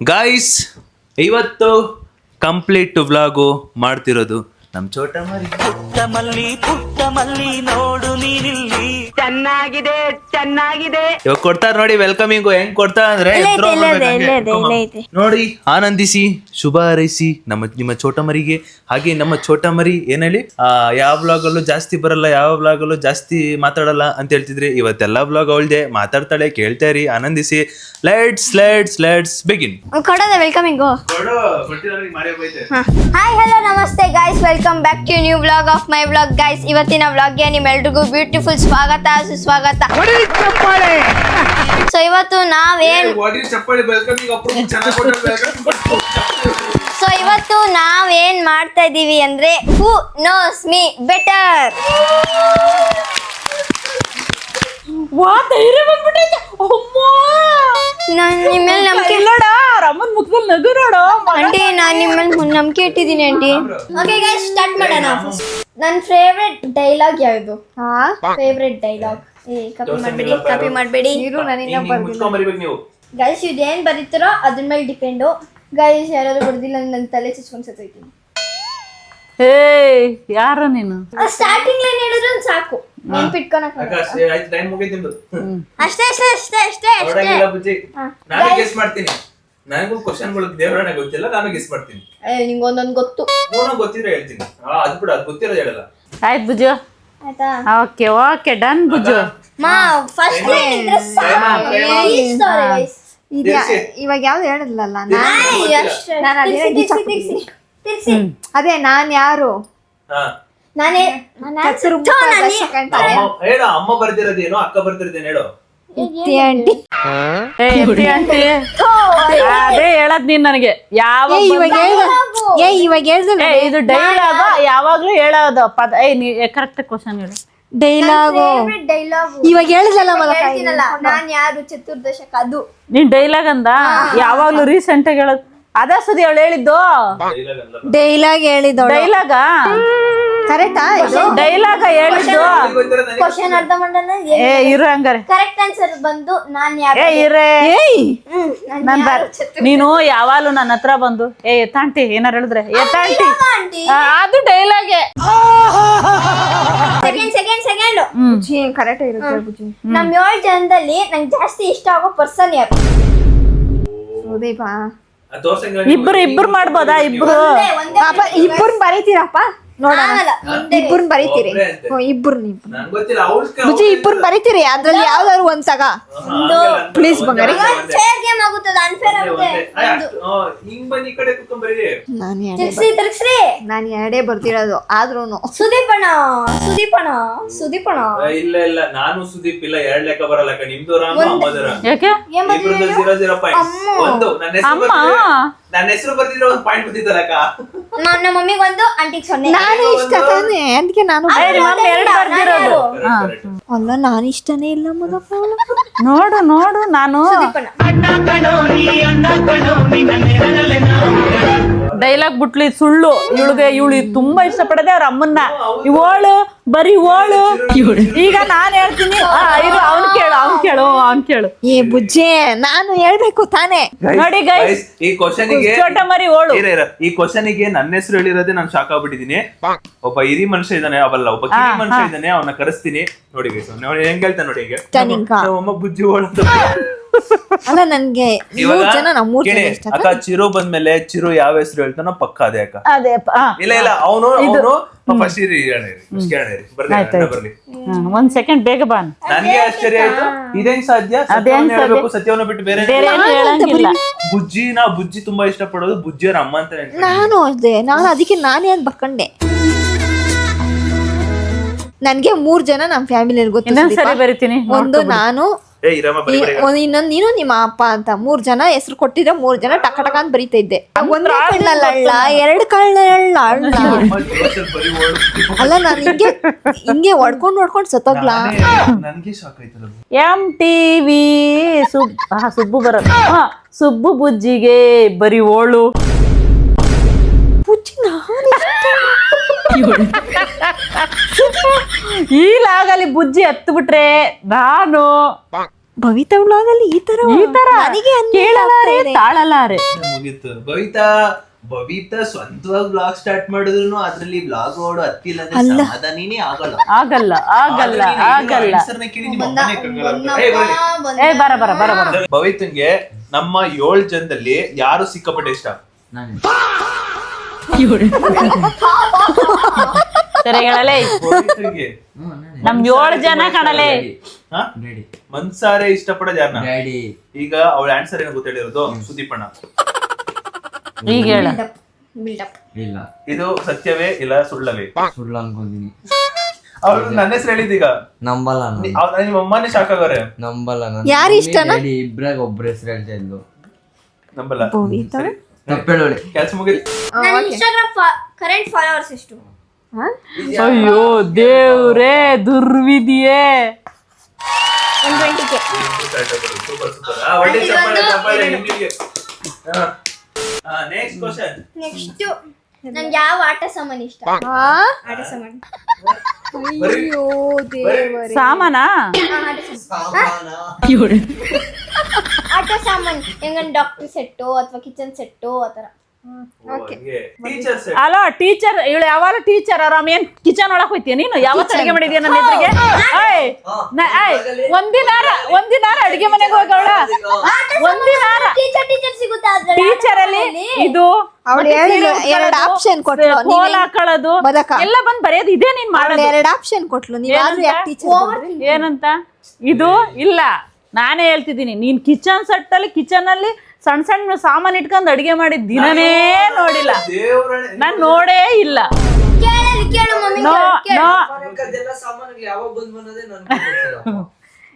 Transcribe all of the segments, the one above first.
Guys ಇವತ್ತು complete vlog ಮಾಡ್ತಿರೋದು ನಮ್ ಚೋಟ ಮರಿ. ಪುಟ್ಟ ಮಲ್ಲಿ ನೋಡು ನೀನಿಲ್ಲಿ ಚೆನ್ನಾಗಿದೆ ಚೆನ್ನಾಗಿದೆ. ಇವಾಗ ಕೊಡ್ತಾರ ನೋಡಿ ವೆಲ್ಕಮಿಂಗು. ಹೆಂಗ್ ಕೊಡ್ತಾರ ಅಂದ್ರೆ ನೋಡಿ, ಆನಂದಿಸಿ ಶುಭ ಹಾರೈಸಿ ನಿಮ್ಮ ಚೋಟ ಮರಿಗೆ. ಹಾಗೆ ನಮ್ಮ ಚೋಟ ಮರಿ ಏನ್ ಹೇಳಿ, ಯಾವ ಬ್ಲಾಗ್ ಅಲ್ಲೂ ಜಾಸ್ತಿ ಬರಲ್ಲ, ಯಾವ ಬ್ಲಾಗ್ ಅಲ್ಲೂ ಜಾಸ್ತಿ ಮಾತಾಡಲ್ಲ ಅಂತ ಹೇಳ್ತಿದ್ರಿ. ಇವತ್ತೆಲ್ಲಾ ಬ್ಲಾಗ್ ಅವಳ್ದೆ, ಮಾತಾಡ್ತಾಳೆ, ಕೇಳ್ತಾರಿ, ಆನಂದಿಸಿ. Let's begin. Welcoming. Hi hello ನಮಸ್ತೆ guys, welcome back to new vlog of my vlog. Guys ಇವತ್ತಿನ ವ್ಲಾಗ್ಗೆ ನಿಮ್ಮೆಲ್ರಿಗೂ ಬ್ಯೂಟಿಫುಲ್ ಸ್ವಾಗತ ಸುಸ್ವಾಗತ. ಸೊ ಇವತ್ತು ನಾವೇನ್ ಮಾಡ್ತಾ ಇದೀವಿ ಅಂದ್ರೆ ಹೂ ನೋಸ್ ಮೀ ಬೆಟರ್. ನಿಮ್ಮೇಲೆ ನಂಬಿಕೆ ರಮನ್ ಮುಖದಲ್ಲಿ ನಗು ನೋಡು ಆಂಟಿ. ನಾನ್ ನಿಮ್ಮಲ್ಲಿ ನಂಬಿಕೆ ಇಟ್ಟಿದ್ದೀನಿ ಆಂಟಿ. ಓಕೆ ಗೈಸ್ ಸ್ಟಾರ್ಟ್ ಮಾಡೋಣ. ನನ್ನ ಫೇವ್ರೆಟ್ ಡೈಲಾಗ್ ಯಾವುದು? ಫೇವ್ರೆಟ್ ಡೈಲಾಗ್ ಕಾಪಿ ಮಾಡಬೇಡಿ ಗೈಸ್. ಇದೇನ್ ಬರೀತಾರೋ ಅದ್ರ ಮೇಲೆ ಡಿಪೆಂಡು ಗೈಸ್. ಯಾರಾದ್ರೂ ಬರ್ದಿಲ್ಲ ನನ್ನ ತಲೆ ಚುಚ್ಕೊಂಡ್ ಸತ್ತೋಯ್ತೀನಿ. ಹೇ ಯಾರ ನೀನು? ಸ್ಟಾರ್ಟಿಂಗ್ ಲೈನ್ ಹೇಳಿದ್ರೆ ಸಾಕು, ನೆನ್ಪಿಟ್ಕೊಳಕ್ ಅಷ್ಟೇ ಅಷ್ಟೇ ಅಷ್ಟೇ ಅಷ್ಟೇ ಅಷ್ಟೇ. ನನಗೂ ಕ್ವಶನ್ಗಳು ದೇವರನ್ನ ಗೊತ್ತಿಲ್ಲ, ನಾನು ಗೆಸ್ ಮಾಡ್ತೀನಿ. ನಿಂಗೆ ಒಂದೊಂದು ಗೊತ್ತು, ಗೊತ್ತಿದ್ರೆ ಹೇಳ್ತೀನಿ. ಅದು ಬಿಡು, ಅದು ಗೊತ್ತಿರೋದು ಹೇಳಲ್ಲ. ಆಯ್ತು ಬುಜ್ಜು, ಆಯ್ತಾ? Okay okay done Bujju. ಮಾ ಫಸ್ಟ್ ಲೈನ್ ಇದ್ರೆ ಸಾಕು. ಇವಾಗ ಯಾವ್ದು ಹೇಳಿದ್ಲಲ್ಲ, ಅದೇ ನಾನ್ ಯಾರು ನಾನೇ ಹೇಳು. ಅಮ್ಮ ಬರ್ದಿರೋದೇನು, ಅಕ್ಕ ಬರ್ದಿರೋದೇನು ಹೇಳು. ಆಂಟಿ. ಅದೇ ಹೇಳದ್ ನೀನ್ ನನಗೆ. ಇವಾಗ ಹೇಳ್ದಲ್ಲ ಇದು ಡೈಲಾಗ ಯಾವಾಗ್ಲೂ ಹೇಳೋದು ಪದ. ನೀ ಕರೆಕ್ಟ್ ಕ್ವಶನ್ ಹೇಳು. ಡೈಲಾಗು ಇವಾಗ ಹೇಳಿದ್ಲಲ್ಲ ಹೇಳ್ತೀನಲ್ಲ, ನಾನ್ ಯಾರು ಚತುರ್ದಶಕ ಅದು. ನೀನ್ ಡೈಲಾಗ್ ಅಂದ ಯಾವಾಗ್ಲೂ ರೀಸೆಂಟ್ ಆಗಿ ಹೇಳೋದು ಅದೇ ಸುದಿ ಅವಳು ಹೇಳಿದ್ದು. ಡೈಲಾಗ್ ಹೇಳಿದ ಡೈಲಾಗ ಕರೆಕ್ಟಾ? ಡೈಲಾಗ ಹೇಳಿದ್ದು. ಕ್ವಶನ್ ಅರ್ಧ ಮಾಡಲ್ಲ. ಏ ಇರು ಹಂಗಾರೆ. ಕರೆಕ್ಟ್ ಆನ್ಸರ್ ಬಂದು ನಾನ್ ಯಾರು. ಏ ಇರೇ ನೀನು ಯಾವಾಗ್ಲೂ ನನ್ನ ಹತ್ರ ಬಂದು ಎತ್ತಾಂಟಿ ಏನಾರು ಹೇಳಿದ್ರೆ ಎತ್ತಾಂಟಿ, ಅದು ಡೈಲಾಗೆ. ಸೆಕೆಂಡ್ ಕರೆಕ್ಟ್ ಇರುತ್ತೆ. ನಮ್ 7 ಜನದಲ್ಲಿ ನಂಗೆ ಜಾಸ್ತಿ ಇಷ್ಟ ಆಗೋ ಪರ್ಸನ್ ಯಾರು? ಸುದೀಪ. ಇಬ್ರು ಮಾಡ್ಬೋದಾ? ಇಬ್ಬರು ಬರೀತೀರಪ್ಪ ನೋಡೋಣ. ಇಬ್ಬರು ಬರೀತೀರಿ, ಇಬ್ಬರು ಬುಜ್ಜಿ ಇಬ್ಬರು ಬರೀತೀರಿ. ಅದ್ರಲ್ಲಿ ಯಾವ್ದಾದ್ರು ಒಂದ್ ಸಗ ಪ್ಲೀಸ್ ಬಂಗಾರಿ. ಫೇರ್ ಗೇಮ್ ಆಗುತ್ತದೆ, ಅನ್ಫೇರ್ ಆಗುತ್ತೆ. ನಾನು ಎರಡೇ ಬರ್ತಿರೋದು ಆದ್ರೂನು. ಸುದೀಪಣ್ಣ ಇಲ್ಲ ಇಲ್ಲ, ನಾನು ಸುದೀಪ್ ಇಲ್ಲ. 2 ಲೆಕ್ಕ ಬರಲ್ಲ. ನಿಮ್ದು ಯಾಕೆ? ನನ್ನ ಹೆಸರು ಬರ್ತಿದ್ರೆ 1 ಪಾಯಿಂಟ್ ಬರ್ತಿದ್ದಲ್ಲಕ್ಕ. ನಮ್ಮ ಮಮ್ಮಿಗೆ 1, ಆಂಟಿಗೆ 0. ನಾನು ಇಷ್ಟ ತಾನೆ, ಅದಕ್ಕೆ ನಾನು ಅಲ್ಲ, ನಾನು ಇಷ್ಟನೇ ಇಲ್ಲ ಮಗಪ್ಪ. ನೋಡು ನೋಡು, ನಾನು ಡೈಲಾಗ್ ಬಿಟ್ಲಿ ಸುಳ್ಳು. ಇವಳು ತುಂಬಾ ಇಷ್ಟಪಡದೆ ಅವ್ರ ಅಮ್ಮನ್ನ. ಇವಳು ಬರೀ ಓಳು. ಈಗ ನಾನ್ ಹೇಳ್ತೀನಿ, ಅವ್ನ್ ಕೇಳು. ಏ ಬುಜ್ಜೆ, ನಾನು ಹೇಳ್ಬೇಕು ತಾನೇ. ನೋಡಿ ಗೈಸ್, ಈ ಕ್ವಶನಿಗೆ ಚೋಟ ಮರಿ ಓಳು. ಈ ಕ್ವಶನಿಗೆ ನನ್ನ ಹೆಸರು ಹೇಳಿರೋದೇ ನಾನು ಶಾಕ್ ಆಗ್ಬಿಟ್ಟಿದೀನಿ. ಒಬ್ಬ ಹಿರಿ ಮನುಷ್ಯ ಇದ್ದಾನೆ, ಒಬ್ಬ ಕಿರಿ ಮನುಷ್ಯ ಇದ್ದಾನೆ, ಅವನ್ನ ಕರೆಸ್ತೀನಿ. ನೋಡಿ ಗೈಸ್, ನೋಡಿ ಹೆಂಗ್ ಹೇಳ್ತಾನೆ ನೋಡಿ. ಈಗ ಅಮ್ಮ ಬುಜ್ಜಿ ಓಳು. ಅಲ್ಲ, ನನ್ಗೆ ಅಕ್ಕ ಚಿರು ಬಂದ್ಮೇಲೆ ಚಿರು ಯಾವ ಹೆಸರು ಹೇಳ್ತಾನೋ ಪಕ್ಕ ಅದೇ ಅಕ್ಕ. ಅದೇ ಇಲ್ಲ ಅವನು ಫಸ್ಟ್ ಬರ್ಲಿ. 1 ಸೆಕೆಂಡ್ ಬೇಗ ಬಾ. ನನ್ಗೆ ಆಶ್ಚರ್ಯ ಆಯ್ತು, ಇದೇನ್ ಸಾಧ್ಯ? ಸತ್ಯವನ್ನು ಬಿಟ್ಟು ಬೇರೆ ಹೇಳಂಗಿಲ್ಲ. ಬುಜ್ಜಿ ತುಂಬಾ ಇಷ್ಟಪಡೋದು ಬುಜ್ಜಿಯವ್ರ ಅಮ್ಮ ಅಂತ. ನಾನು ಅದೇ, ಅದಕ್ಕೆ ನಾನೇ ಅದ್ ಬರ್ಕೊಂಡೆ. ನನ್ಗೆ 3 ಜನ ನಮ್ ಫ್ಯಾಮಿಲಿ ಗೊತ್ತಿಲ್ಲ. ಬರೀತೀನಿ. ಒಂದು ನಾನು, ಇನ್ನೊಂದು ನೀನು, ನಿಮ್ಮ ಅಪ್ಪ ಅಂತ 3 ಜನ ಹೆಸರು ಕೊಟ್ಟಿದ್ರೆ 3 ಜನ ಟಕ ಟಕ ಅಂತ ಬರೀತಾ ಇದ್ದೆ. ಒಂದ್ ಕಳ್ಳಲ್ಲ, 2 ಕಳ್ಳಲ್ಲ. ಅಲ್ಲ, ನಾನು ಹಿಂಗೆ ಹೊಡ್ಕೊಂಡು ಸತ್ತೋಗ್ಲಾ. MTV ಸುಬ್ಬು ಬರೋದು. ಸುಬ್ಬು ಬುಜ್ಜಿಗೆ ಬರೀ ಓಳು. ಬುಜ್ಜಿ ಈಲಾಗಲಿ ಬುಜ್ಜಿ ಹತ್ತು ಬಿಟ್ರೆ ನಾನು ಭವಿತಾ ವ್ಲಾಗ್ ಅಲ್ಲಿ ಈ ತರ ನನಗೆ ಕೇಳಲಾರೆ ತಾಳಲಾರೆ. ಮುಗೀತು. ಬಬಿತಾ ಸ್ವಂತವಾಗಿ ಬ್ಲಾಗ್ ಸ್ಟಾರ್ಟ್ ಮಾಡಿದ್ರು ಅದ್ರಲ್ಲಿ ಬ್ಲಾಗ್ ಓಡು ಹತ್ತಿಲ್ಲ ಅಂದ್ರೆ ಸಮಾಧಾನನೇ ಆಗಲ್ಲ. ಆಗಲ್ಲ ಆಗಲ್ಲ ಆಗಲ್ಲ. ಆನ್ಸರ್ನ ಕೇಳಿ ನಿಮ್ಮ ಅಮ್ಮನೇ ಕಂಗಾಲಾಗ್ತಾರೆ. ಏ ಬರ ಬಬಿತಂಗೆ ನಮ್ಮ 7 ಜನದಲ್ಲಿ ಯಾರು ಸಿಕ್ಕಾಪಟ್ಟೆ ಇಷ್ಟ? ಸರಿ ಹೇಳಲೇ, ಬಬಿತಂಗೆ ನಮ್ 7 ಜನ ಕಣಲೇ. ಮನ್ಸಾರೆ ಇಷ್ಟಪಡೋದು ಯಾರನ್ನ? ಈಗ ಅವಳ ಆನ್ಸರ್ ಏನೋ ಗೊತ್ತಿರೋದು ಸುದೀಪಣ್ಣ. ಈಗ ಹೇಳ. ಇಲ್ಲ ಇದು ಸತ್ಯವೇ ಇಲ್ಲ ಸುಳ್ಳವೇ? ಸುಳ್ಳು ಅನ್ಕೊಂತೀನಿ. ಅವ್ರು ನನ್ನ ಹೆಸರು ಹೇಳಿದೀಗ ನಂಬಲ್ಲ ನಿಮ್ಮ ಅಮ್ಮನೇ ಶಾಕ್ ಆಗೋರೆ. ನಂಬಲ್ಲ. ಯಾರು ಇಷ್ಟನಾ? ಇಬ್ರಾಗ ಒಬ್ರ ಹೆಸರು ಹೇಳ್ತಾ ಇದ್ಲು. ನಂಬಲ್ಲ. ತಪ್ಪೇಳಿ ಕೆಲ್ಸ ಮುಗಿದ್. ನನ್ನ ಇನ್ಸ್ಟಾಗ್ರಾಮ್ ಕರೆಂಟ್ ಫಾಲೋವರ್ಸ್ ಎಷ್ಟು? ಅಯ್ಯೋ ದೇವ್ರೇ, ದುರ್ವಿಧಿಯೇ. 120K. Super super. ಒಳ್ಳೆ ಚಪ್ಪಾಳೆ ನಿಮ್ಗೆ. Next question. ನೆಕ್ಸ್ಟ್ ನಂಗೆ ಯಾವ ಆಟ ಸಾಮಾನು ಇಷ್ಟ? ಆಟ ಸಾಮಾನು. ಅಯ್ಯೋ ದೇವರೇ. ಸಾಮಾನಾ? ಆಟ ಸಾಮಾನು ಹೆಂಗನ್ ಡಾಕ್ಟರ್ ಸೆಟ್ಟು ಅಥವಾ ಕಿಚನ್ ಸೆಟ್ಟು ಆತರ. ಟೀಚರ್ಸ್ ಅಲೋ ಟೀಚರ್, ಇವಳು ಯಾವಾಗ ಟೀಚರ್ ಆರಾಮ್ ಏನ್ ಕಿಚನ್ ಒಳಕ್ ಹೋಯ್ತೀಯ ನೀನು? ಯಾವತ್ತು ಅಡಿಗೆ ಮಾಡಿದ್ಯಾ ನನ್ನ ಎದುರಿಗೆ? ಒಂದಿನಾರ ಅಡಿಗೆ ಮನೆಗೆ ಹೋಗವಳ ಒಂದಿನಾರ ಟೀಚರ್ ಸಿಗುತ್ತಾ ಟೀಚರ್ ಅಲ್ಲಿ ಇದು ಅವಳು ಎರಡು ಆಪ್ಷನ್ ಕೊಟ್ಲು, ಕೋಲ ಹಾಕೊಳ್ಳೋದು ಎಲ್ಲ ಬಂದ್ ಬರೆಯೋದು ಇದೇ ನೀನ್ ಮಾಡೋದು. ಎರಡು ಆಪ್ಷನ್ ಕೊಟ್ಲು, ನೀವ್ ಟೀಚರ್ ಏನಂತ? ಇದು ಇಲ್ಲ, ನಾನೇ ಹೇಳ್ತಿದ್ದೀನಿ. ನೀನ್ ಕಿಚನ್ ಸೆಟ್ ಅಲ್ಲಿ ಕಿಚನ್ ಅಲ್ಲಿ ಸಣ್ಣ ಸಣ್ಣ ಸಾಮಾನ್ ಇಟ್ಕೊಂಡ್ ಅಡಿಗೆ ಮಾಡಿದ ದಿನನೇ ನೋಡಿಲ್ಲ ನಾನ್, ನೋಡೇ ಇಲ್ಲ.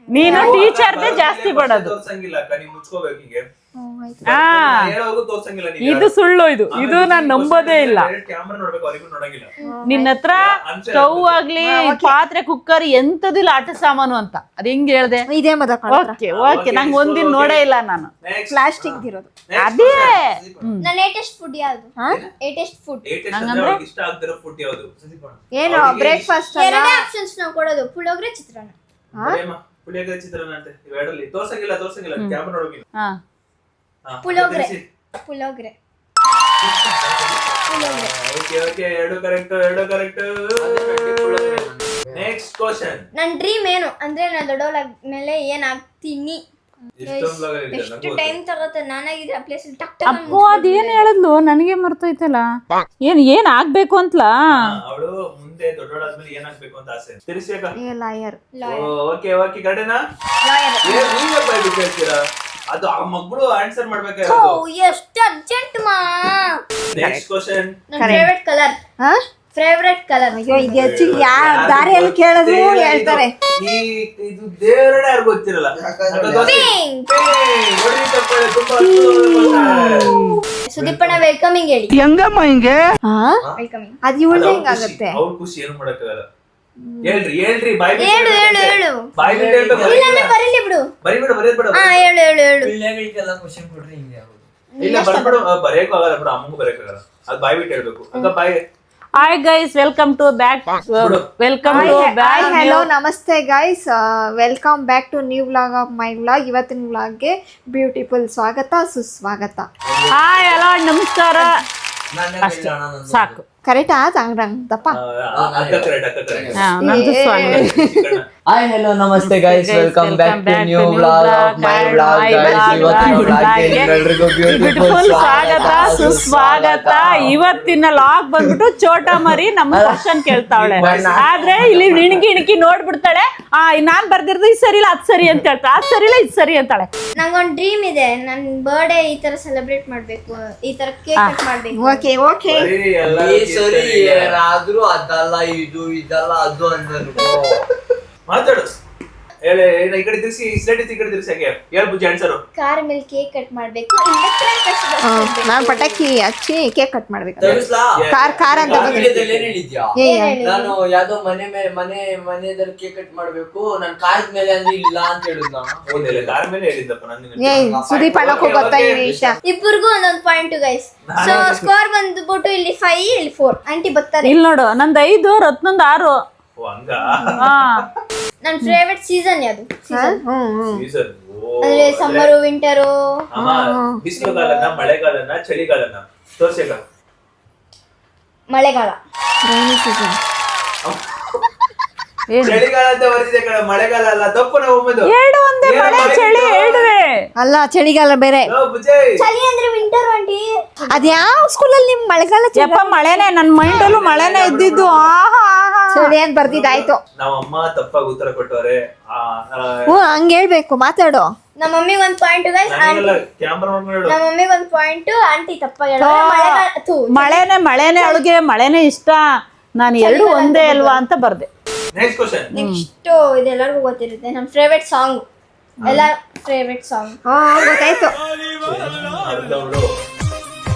ನೀನು ಟೀಚರ್ದೇ ಜಾಸ್ತಿ ಪಡೋದು. ಇದು ಸುಳ್ಳು, ಇದು ನಾನ್ ನಂಬೋದೇ ಇಲ್ಲ. ನಿನ್ನ ಹತ್ರ ಸ್ಟವ್ ಆಗ್ಲಿ ಪಾತ್ರೆ ಕುಕ್ಕರ್ ಎಂತದಿಲ್ಲ ಆಟ ಸಾಮಾನು ಅಂತ ಅದ್ ಹೆಂಗ್ ಹೇಳ್ದೆ? ಇದೇ ಓಕೆ ನಂಗೆ ಒಂದಿನ ನೋಡೇ ಇಲ್ಲ ನಾನು. ಪ್ಲಾಸ್ಟಿಕ್ ಇರೋದು ಅದೇ ನನ್ನ ಲೇಟೆಸ್ಟ್ ಫುಡ್ ಯಾವುದು? ಲೇಟೆಸ್ಟ್ ಫುಡ್ ಇಷ್ಟ ಆಗ್ತಿರೋ ಫುಡ್ ಯಾವುದು? ಏನು ಬ್ರೇಕ್ಫಾಸ್ಟ್? ಎರಡೇ ಆಪ್ಷನ್ಸ್ ನಾವು ಕೊಡೋದು, ಪುಳಿಯೋಗರೆ, ಚಿತ್ರಾನ್ನ. ಪುಳಿಯೋಗರೆ ಚಿತ್ರಾನ್ನ ಅಂತ ಇವೆರಡಲ್ಲಿ ತೋರ್ಸಂಗಿಲ್ಲ ಕ್ಯಾಮರಾ ನೋಡೋಗಿಲ್ಲ. ಪುಳಿಯೋಗರೆ. ಓಕೆ ಎರಡು ಕರೆಕ್ಟ್. Next question. ನನ್ನ ಡ್ರೀಮ್ ಏನು ಅಂದ್ರೆ ನಾನು ದೊಡ್ಡವಳಾದ್ಮೇಲೆ ಏನ್ ಆಗ್ತೀನಿ? ಎಷ್ಟು ಟೈಮ್ ತಗೋತ ನಾನಾಗಿದ್ರೆ ಆ ಪ್ಲೇಸ್ ಅಪ್ಪೋ ಅದೇನ್ ಹೇಳಿದ್ಲು ನನಗೆ ಮರ್ತೋಯ್ತಲ್ಲ. ಏನ್ ಆಗ್ಬೇಕು ಅಂತಲಾ? ಅವಳು ಮುಂದೆ ದೊಡ್ಡವಳಾದ್ಮೇಲೆ ಏನಾಗ್ಬೇಕು ಅಂತ ಆಸೆ. ತಿಳಿಸಿಯಾಗ ಲಾಯರ್. ಓಕೆ ಕಡೆನಾ? ನೀವೇ ಬೈಬಿಟ್ಟು ಹೇಳ್ತೀರಾ? ಅದು ಆ ಮಗಳು ಆನ್ಸರ್ ಮಾಡ್ಬೇಕಾಗಿರೋದು. ಎಷ್ಟು ಅರ್ಜೆಂಟ್ ಮಾ. Next question. Favourite colour. ಅಯ್ಯೋ ಇದು ಹೆಚ್ಚಿಗೆ ಯಾರ ದಾರಿಯಲ್ಲಿ ಕೇಳಿದ್ರು ಹೇಳ್ತಾರೆ. ಇದು ದೇವರೇ ಯಾರು ಗೊತ್ತಿರಲ್ಲ. ಸುದೀಪಣ್ಣ ವೆಲ್ಕಮಿಂಗ್ ಹೇಳಿ. ಹೆಂಗಮ್ಮ ಹಿಂಗೆ? ವೆಲ್ಕಮಿಂಗ್ ಅದು ಇವಳು ಹೆಂಗಾಗುತ್ತೆ? ಅವ್ರ ಖುಷಿ ಏನು ಮಾಡಕ್ಕಾಗಲ್ಲ. ಹೇಳ್ರಿ ಬಾಯ್ ಬಿಟ್ಟು ಹೇಳು ಹೇಳ್ಬೇಕು. ಇಲ್ಲ ಬರೀಲಿ ಬಿಡು. ಬರೀಬೇಡ. ಹೇಳು. ಪಿಳ್ಳೆಗಳಿಗೆಲ್ಲ ಕ್ವಶ್ಚನ್ ಕೊಡ್ರಿ ಹಿಂಗೆ ಆಗೋದು. ಇಲ್ಲ ಬರ್ಬಿಡು, ಬರೆಯಕ್ಕೂ ಆಗಲ್ಲ ಬಿಡು, ಅಮ್ಮಗೂ ಬರೆಯಕ್ಕಾಗಲ್ಲ. ಅದು ಬಾಯ್ ಬಿಟ್ಟು ಹೇಳ್ಬೇಕು. ಅಕ್ಕ bye. Hi guys, welcome to back. Hello ನಮಸ್ತೆ guys, welcome back to new vlog of my vlog. ಇವತ್ತಿನ ವ್ಲಾಗ್ಗೆ ಬ್ಯೂಟಿಫುಲ್ ಸ್ವಾಗತ ಸುಸ್ವಾಗತ. ಹಾಯ್ ಹಲೋ ನಮಸ್ಕಾರ. ಸಾಕು ಕರೆಕ್ಟಾ? ತಂಗ್ರಂಗಪ್ಪ. ನಂದು ಹಾಯ್ ಹಲೋ ನಮಸ್ತೆ guys, welcome back to new vlog of my vlog guys. ಇವತ್ತಿನ ವ್ಲಾಗ್ಗೆ ಎಲ್ಲರಿಗೂ ಬ್ಯೂಟಿಫುಲ್ ಸ್ವಾಗತ ಸುಸ್ವಾಗತ. ಇವತ್ತಿನ ಲಾಗ್ ಬಂದ್ಬಿಟ್ಟು ಚೋಟಾ ಮರಿ ನಮ್ಮ ಕ್ವಶನ್ ಕೇಳ್ತಾವಳೆ, ಆದ್ರೆ ಇಲ್ಲಿ ಇಣಕಿ ನೋಡ್ಬಿಡ್ತಾಳೆ. ನಾನ್ ಬರ್ದಿರೋದು ಇದು ಸರಿ ಇಲ್ಲ ಅದ್ ಸರಿ ಅಂತ ಹೇಳ್ತಾಳೆ, ಅದ್ ಸರಿ ಇಲ್ಲ ಇದು ಸರಿ ಅಂತಾಳೆ. ನಂಗೊಂದ್ ಡ್ರೀಮ್ ಇದೆ, ನನ್ ಬರ್ಡೇ ಈ ತರ ಸೆಲೆಬ್ರೇಟ್ ಮಾಡ್ಬೇಕು, ಈ ತರ ಕೇಕ್ ಕಟ್ ಮಾಡ್ಬೇಕು. ಓಕೆ ಸರಿ ಏನಾದ್ರೂ ಅದಲ್ಲ ಇದು ಇದಲ್ಲ ಅದು ಅಂದ್ರು ಮಾತಾಡು. ಹೇಳಿ ಈ ಕಡೆ ತಿರ್ಸಿ, ಸ್ಲೇಟ್ ಈ ಕಡೆ ತಿರ್ಸಿ. ಹಾಗೆ ಹೇಳ್ ಬುಜ್ಜಿ ಆನ್ಸರ್. ಕಾರ್ ಮೇಲೆ ಕೇಕ್ ಕಟ್ ಮಾಡ್ಬೇಕು. ನಾನ್ ಪಟಾಕಿ ಹಚ್ಚಿ ಕೇಕ್ ಕಟ್ ಮಾಡ್ಬೇಕು. ತಿಳಿಸ್ಲಾ? ಕಾರ್ ಅಂತ ವಿಡಿಯೋದಲ್ಲಿ ಏನ್ ಹೇಳಿದ್ಯಾ? ನಾನು ಯಾವ್ದೋ ಮನೆದಲ್ಲಿ ಕೇಕ್ ಕಟ್ ಮಾಡ್ಬೇಕು, ನನ್ ಕಾರ್ ಮೇಲೆ ಅಂದ್ರೆ ಇಲ್ಲ ಅಂತ ಹೇಳಿದ್ ನಾನು. ಕಾರ್ ಮೇಲೆ ಹೇಳಿದ್ದಪ್ಪ ನಾನು. ಸುದೀಪ್ ಅಣ್ಣಕ್ಕೂ ಗೊತ್ತಾ ಈ ವಿಷಯ. ಇಬ್ಬರಿಗೂ ಒಂದೊಂದು ಪಾಯಿಂಟ್ ಗೈಸ್. ಸೊ ಸ್ಕೋರ್ ಬಂದ್ಬಿಟ್ಟು ಇಲ್ಲಿ 5 ಇಲ್ಲಿ 4. ಆಂಟಿ ಬರ್ತಾರೆ. ಇಲ್ಲಿ ನೋಡು, ನಂದು 5 ರತ್ನಂದು 6. ಓ ಹಂಗ ಹಾ ನನ್ನ ಫೇವ್ರೆಟ್ ಸೀಸನ್ ಯಾವುದು ಸೀಸನ್ ಅಂದ್ರೆ ಸಮ್ಮರು ವಿಂಟರು ಬಿಸಿಲು ಕಾಲನ ಮಳೆಗಾಲನ ಚಳಿಗಾಲನ ತೋರ್ಸಕ ಮಳೆಗಾಲ ಚಳಿಗಾಲ ಅಂತ ಬರ್ತಿದೆ ಕಣ ಮಳೆಗಾಲ ಅಲ್ಲ ತಪ್ಪು ನಾವು ಒಮ್ಮದು ಎರಡು ಒಂದೇ ಮಳೆ ಚಳಿ ಎರಡುವೆ ಅಲ್ಲ ಚಳಿಗಾಲ ಬೇರೆ. ಚಳಿ ಅಂದ್ರೆ ವಿಂಟರ್ ಆಂಟಿ. ಅದ್ಯಾವ ಸ್ಕೂಲಲ್ಲಿ ನಿಮ್ ಮಳೆಗಾಲ ಯಪ್ಪ ಮಳೆನೆ ನನ್ ಮೈಂಡಲ್ಲೂ ಮಳೆನೆ ಇದ್ದಿದ್ದು. ಆಹಾ ಚಳಿ ಅಂತ ಬರ್ದಿದ್ದಾಯ್ತು. ನಾವ್ ಅಮ್ಮ ತಪ್ಪಾಗಿ ಉತ್ತರ ಕೊಟ್ಟವ್ರೆ. ಹಂಗ ಹೇಳ್ಬೇಕು ಮಾತಾಡೋ. ನಮ್ಮ ಮಮ್ಮಿಗೆ ಒಂದ್ ಪಾಯಿಂಟ್ ಗೈಸ್, ಕ್ಯಾಮ್ರಾ ನಮ್ಮ ಮಮ್ಮಿಗೆ ಒಂದ್ ಪಾಯಿಂಟ್, ಆಂಟಿ ತಪ್ಪಾಗಿ ಹೇಳಿದ್ರು. ಮಳೆನೆ ಅವಳಿಗೆ ಮಳೆನೆ ಇಷ್ಟ, ನಾನು ಎರಡು ಒಂದೇ ಅಲ್ವಾ ಅಂತ ಬರ್ದೆ. Next question. ನೆಕ್ಸ್ಟ್ ಇದೆಲ್ಲರಿಗೂ ಗೊತ್ತಿರುತ್ತೆ, ನಮ್ಮ ಫೇವ್ರೆಟ್ ಸಾಂಗ್. ಎಲ್ಲ ಫೇವ್ರೆಟ್ ಸಾಂಗ್ ಗೊತ್ತಾಯ್ತು.